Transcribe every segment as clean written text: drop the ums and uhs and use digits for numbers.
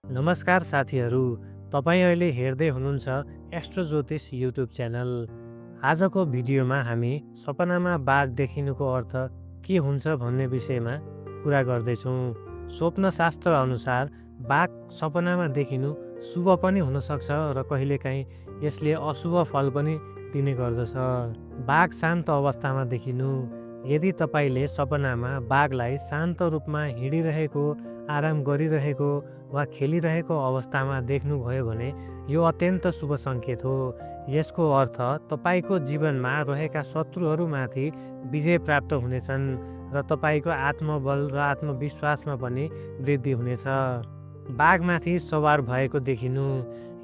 नमस्कार साथीहरू, तपाईँ अहिले हेर्दै हुनुहुन्छ एस्ट्रो ज्योतिष युट्युब च्यानल। आजको भिडियोमा हामी सपनामा बाघ देखिनुको अर्थ के हुन्छ भन्ने विषयमा कुरा गर्दैछौँ। स्वप्नशास्त्र अनुसार बाघ सपनामा देखिनु शुभ पनि हुनसक्छ र कहिलेकाहीँ यसले अशुभ फल पनि दिने गर्दछ। बाघ शान्त अवस्थामा देखिनु। यदि तपाईँले सपनामा बाघलाई शान्त रूपमा हिँडिरहेको, आराम गरिरहेको वा खेलिरहेको अवस्थामा देख्नुभयो भने यो अत्यन्त शुभ सङ्केत हो। यसको अर्थ तपाईँको जीवनमा रहेका शत्रुहरूमाथि विजय प्राप्त हुनेछन् र तपाईँको आत्मबल र आत्मविश्वासमा पनि वृद्धि हुनेछ। बाघमाथि सवार भएको देखिनु।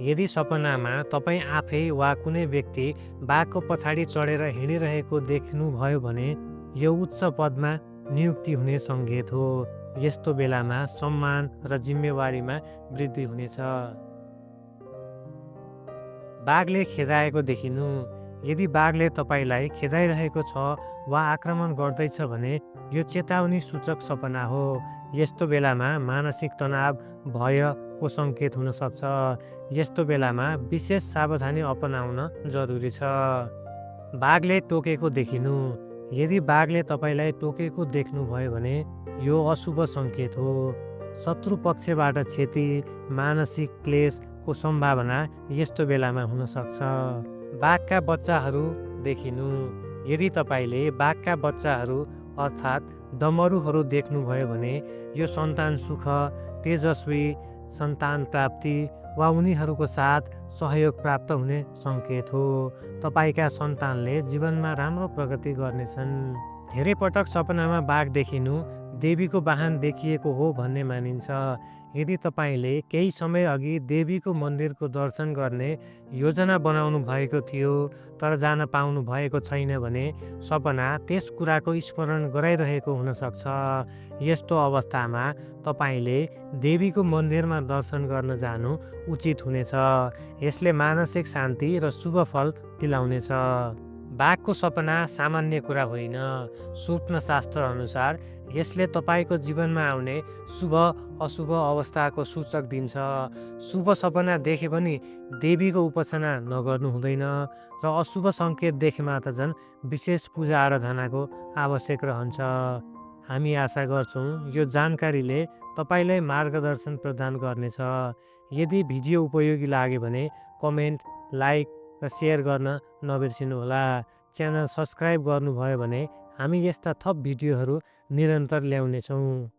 यदि सपनामा तपाईँ आफै वा कुनै व्यक्ति बाघको पछाडि चढेर हिँडिरहेको देख्नुभयो भने यो उच्च पदमा नियुक्ति हुने सङ्केत हो। यस्तो बेलामा सम्मान र जिम्मेवारीमा वृद्धि हुनेछ। बाघले खेदाएको देखिनु। यदि बाघले तपाईँलाई खेदाइरहेको छ वा आक्रमण गर्दैछ भने यो चेतावनी सूचक सपना हो। यस्तो बेलामा मानसिक तनाव, भयको सङ्केत हुन सक्छ। यस्तो बेलामा विशेष सावधानी अपनाउन जरुरी छ। बाघले टोकेको देखिनु। यदि बाघले तपाईँलाई टोकेको देख्नुभयो भने यो अशुभ सङ्केत हो। शत्रु पक्षबाट क्षति, मानसिक क्लेशको सम्भावना यस्तो बेलामा हुन सक्छ। बाघका बच्चाहरू देखिनु। यदि तपाईँले बाघका बच्चाहरू अर्थात् दमरुहरू देख्नुभयो भने यो सन्तान सुख, तेजस्वी सन्तान प्राप्ति वा उनीहरूको साथ सहयोग प्राप्त हुने सङ्केत हो। तपाईँका सन्तानले जीवनमा राम्रो प्रगति गर्नेछन्। धेरै पटक सपनामा बाघ देखिनु देवीको वाहन देखिएको हो भन्ने मानिन्छ। यदि तपाईँले केही समय अघि देवीको मन्दिरको दर्शन गर्ने योजना बनाउनु भएको थियो तर जान पाउनु भएको छैन भने सपना त्यस कुराको स्मरण गराइरहेको हुनसक्छ। यस्तो अवस्थामा तपाईँले देवीको मन्दिरमा दर्शन गर्न जानु उचित हुनेछ। यसले मानसिक शान्ति र शुभ फल दिलाउनेछ। बाघको सपना सामान्य कुरा होइन। स्वप्नशास्त्र अनुसार यसले तपाईँको जीवनमा आउने शुभ अशुभ अवस्थाको सूचक दिन्छ। शुभ सपना देखे पनि देवीको उपासना नगर्नु हुँदैन र अशुभ सङ्केत देखेमा त झन् विशेष पूजा आराधनाको आवश्यक रहन्छ। हामी आशा गर्छौँ यो जानकारीले तपाईँलाई मार्गदर्शन प्रदान गर्नेछ। यदि भिडियो उपयोगी लाग्यो भने कमेन्ट, लाइक र सेयर गर्न नबिर्सिनुहोला। च्यानल सब्सक्राइब गर्नुभयो भने हामी यस्ता थप भिडियोहरू निरन्तर ल्याउनेछौँ।